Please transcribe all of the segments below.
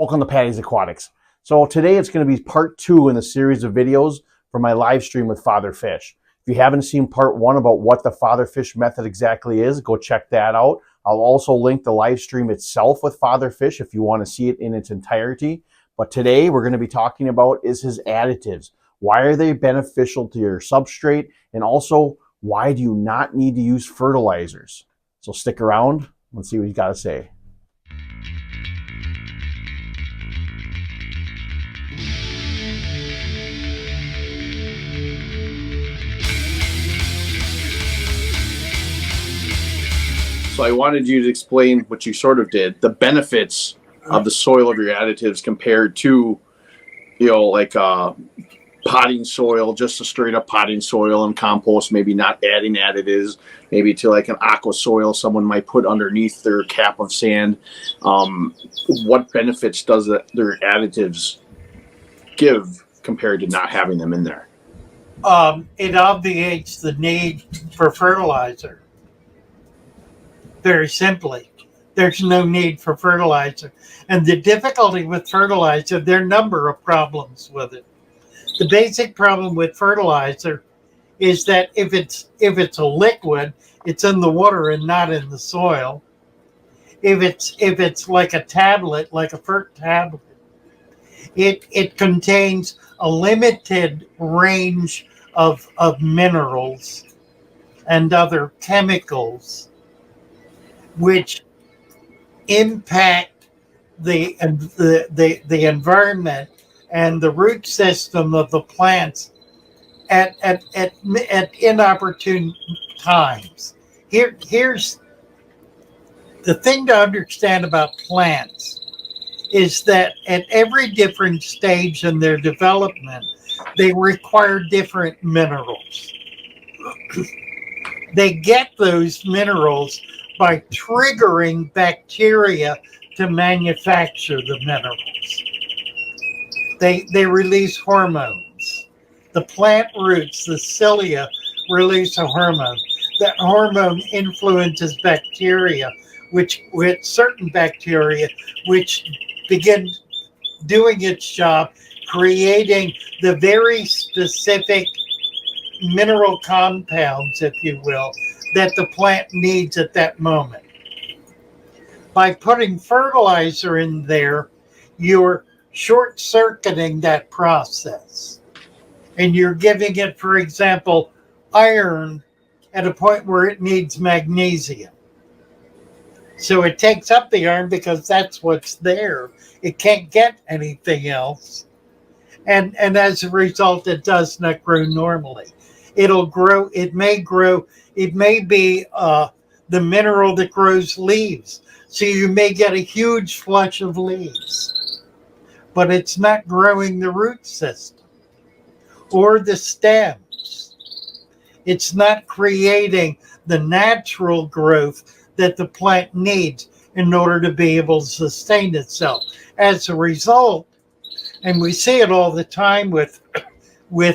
Welcome to Patty's Aquatics. So today it's going to be part 2 in the series of videos for my live stream with Father Fish. If you haven't seen part 1 about what the Father Fish method exactly is, go check that out. I'll also link the live stream itself with Father Fish if you want to see it in its entirety. But today we're going to be talking about is his additives. Why are they beneficial to your substrate? And also, why do you not need to use fertilizers? So stick around and see what he's got to say. So I wanted you to explain what you sort of did, the benefits of the soil of your additives compared to, like potting soil, just a straight up potting soil and compost, maybe not adding additives, maybe to like an aqua soil someone might put underneath their cap of sand. What benefits does their additives give compared to not having them in there? It obviates the need for fertilizer. Very simply, there's no need for fertilizer. And the difficulty with fertilizer, there are a number of problems with it. The basic problem with fertilizer is that if it's a liquid, it's in the water and not in the soil. If it's like a tablet, like a fert tablet, it contains a limited range of minerals and other chemicals which impact the environment and the root system of the plants at inopportune times. Here's the thing to understand about plants is that at every different stage in their development, they require different minerals. They get those minerals by triggering bacteria to manufacture the minerals. They release hormones. The plant roots, the cilia, release a hormone. That hormone influences bacteria, with certain bacteria, which begin doing its job, creating the very specific mineral compounds, if you will, that the plant needs at that moment. By putting fertilizer in there, you're short-circuiting that process. And you're giving it, for example, iron at a point where it needs magnesium. So it takes up the iron because that's what's there. It can't get anything else. And as a result, it does not grow normally. It'll grow, it may be the mineral that grows leaves. So you may get a huge flush of leaves, but it's not growing the root system or the stems. It's not creating the natural growth that the plant needs in order to be able to sustain itself. As a result, and we see it all the time with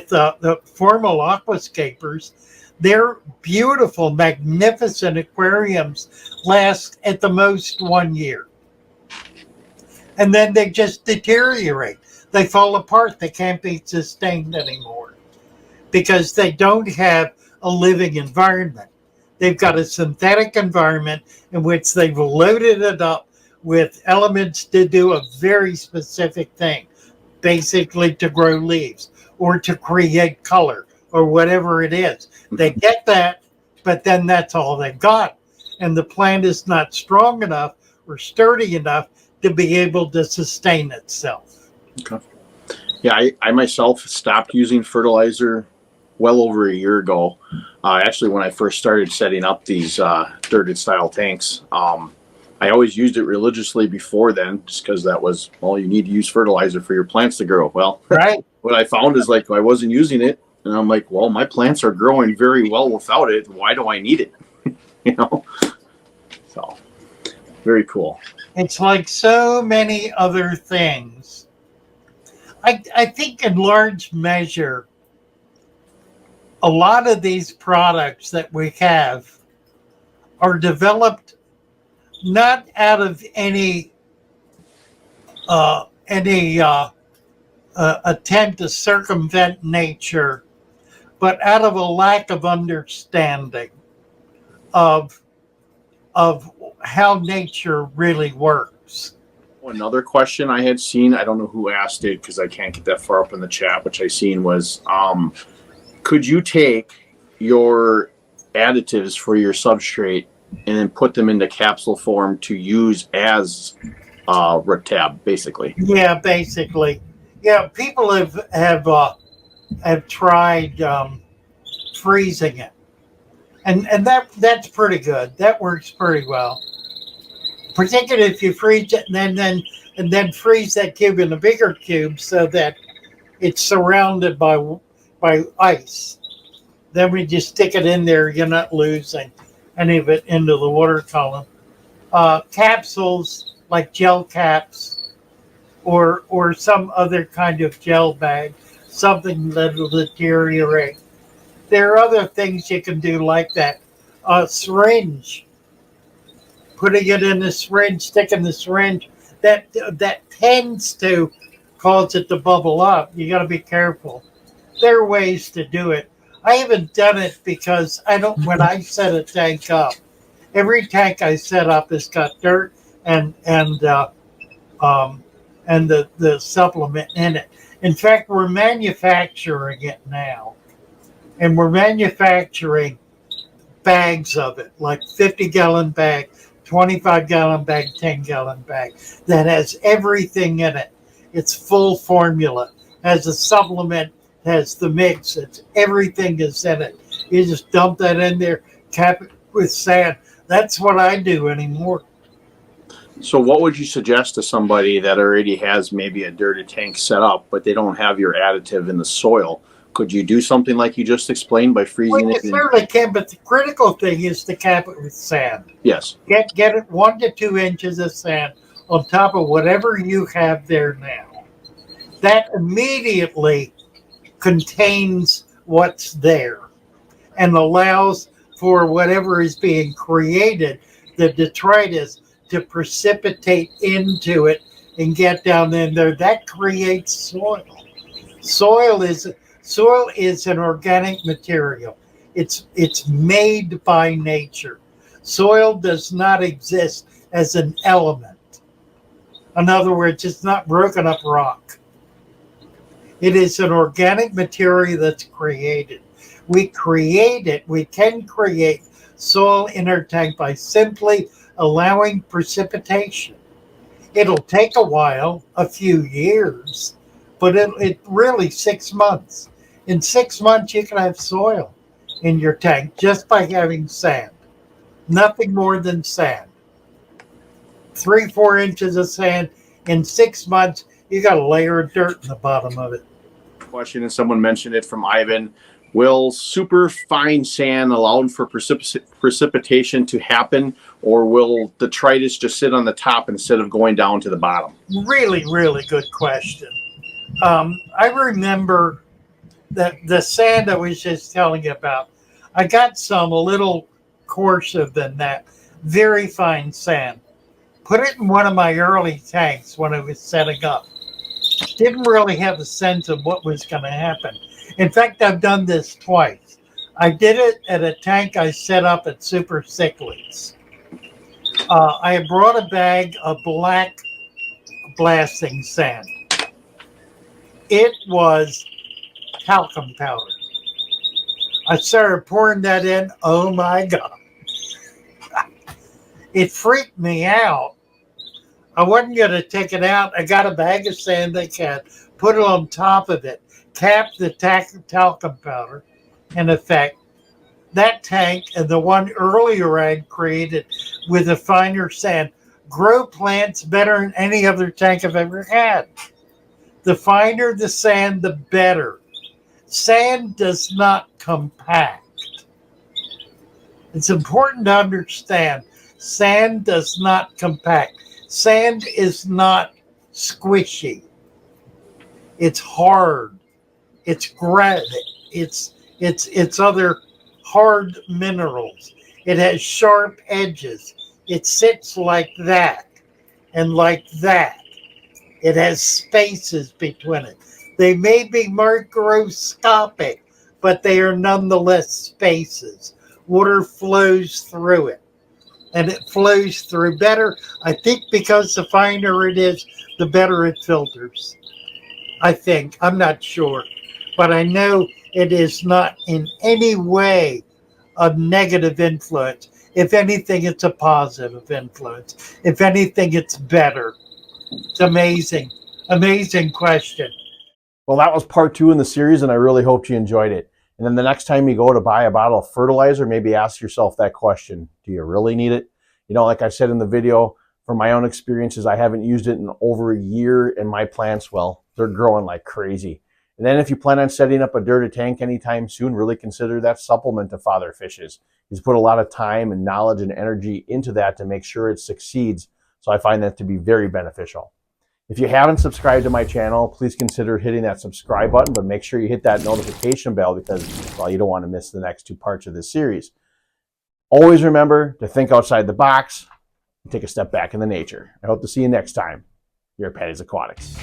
the formal aquascapers, their beautiful, magnificent aquariums last at the most 1 year. And then they just deteriorate. They fall apart. They can't be sustained anymore because they don't have a living environment. They've got a synthetic environment in which they've loaded it up with elements to do a very specific thing, basically to grow leaves or to create color or whatever it is. They get that, but then that's all they've got. And the plant is not strong enough or sturdy enough to be able to sustain itself. Okay. Yeah, I myself stopped using fertilizer well over a year ago. Actually, when I first started setting up these dirted style tanks, I always used it religiously before then, just because that was, well, you need to use fertilizer for your plants to grow. Well, right. What I found is like I wasn't using it, and I'm like, well, my plants are growing very well without it. Why do I need it? So very cool. It's like so many other things. I think in large measure, a lot of these products that we have are developed not out of any any attempt to circumvent nature, but out of a lack of understanding of how nature really works. Another question I had seen, I don't know who asked it because I can't get that far up in the chat, which I seen was, could you take your additives for your substrate and then put them into capsule form to use as tab, basically? Yeah, basically. Yeah, people have tried freezing it, and that's pretty good. That works pretty well. Particularly if you freeze it and then freeze that cube in a bigger cube so that it's surrounded by ice. Then we just stick it in there. You're not losing any of it into the water column. Capsules like gel caps or some other kind of gel bag, something that will deteriorate. There are other things you can do like that. Syringe. Putting it in the syringe, sticking the syringe, that tends to cause it to bubble up. You got to be careful. There are ways to do it. I haven't done it because I don't. When I set a tank up, every tank I set up has got dirt and the supplement in it. In fact, we're manufacturing it now, and we're manufacturing bags of it, like 50-gallon bag, 25-gallon bag, 10-gallon bag, that has everything in it. It's full formula, has a supplement, has the mix, it's everything is in it. You just dump that in there, cap it with sand. That's what I do anymore. So what would you suggest to somebody that already has maybe a dirty tank set up, but they don't have your additive in the soil? Could you do something like you just explained by freezing it? You certainly can, but the critical thing is to cap it with sand. Yes. Get it 1 to 2 inches of sand on top of whatever you have there now. That immediately contains what's there and allows for whatever is being created, the detritus, to precipitate into it and get down in there. That creates soil. Soil is an organic material. It's made by nature. Soil does not exist as an element. In other words, it's not broken up rock. It is an organic material that's created. We create it. We can create soil in our tank by simply allowing precipitation. It'll take a while, a few years, but it really 6 months. In 6 months, you can have soil in your tank just by having sand. Nothing more than sand. 3-4 inches of sand. In 6 months, you got a layer of dirt in the bottom of it. Question, and someone mentioned it from Ivan. Will super fine sand allow for precipitation to happen, or will detritus just sit on the top instead of going down to the bottom? Really, really good question. I remember that the sand I was just telling you about, I got some a little coarser than that, very fine sand. Put it in one of my early tanks when I was setting up. Didn't really have a sense of what was going to happen. In fact, I've done this twice. I did it at a tank I set up at Super Sicklies. I brought a bag of black blasting sand. It was talcum powder. I started pouring that in. Oh my God. It freaked me out. I wasn't going to take it out. I got a bag of sand they had, put it on top of it, capped the talcum powder. In effect, that tank and the one earlier I had created with a finer sand grow plants better than any other tank I've ever had. The finer the sand, the better. Sand does not compact. It's important to understand sand does not compact. Sand is not squishy. It's hard. It's granite. It's other hard minerals. It has sharp edges. It sits like that and like that. It has spaces between it. They may be microscopic, but they are nonetheless spaces. Water flows through it, and it flows through better. I think because the finer it is, the better it filters. I think. I'm not sure. But I know it is not in any way a negative influence. If anything, it's a positive influence. If anything, it's better. It's amazing. Amazing question. Well, that was part 2 in the series, and I really hope you enjoyed it. And then the next time you go to buy a bottle of fertilizer, maybe ask yourself that question. Do you really need it? You know, like I said in the video, from my own experiences, I haven't used it in over a year, and my plants, well, they're growing like crazy. And then if you plan on setting up a dirty tank anytime soon, really consider that supplement to father fishes. He's put a lot of time and knowledge and energy into that to make sure it succeeds. So I find that to be very beneficial. If you haven't subscribed to my channel, please consider hitting that subscribe button, but make sure you hit that notification bell because, well, you don't want to miss the next 2 parts of this series. Always remember to think outside the box and take a step back in the nature. I hope to see you next time here at Patty's Aquatics.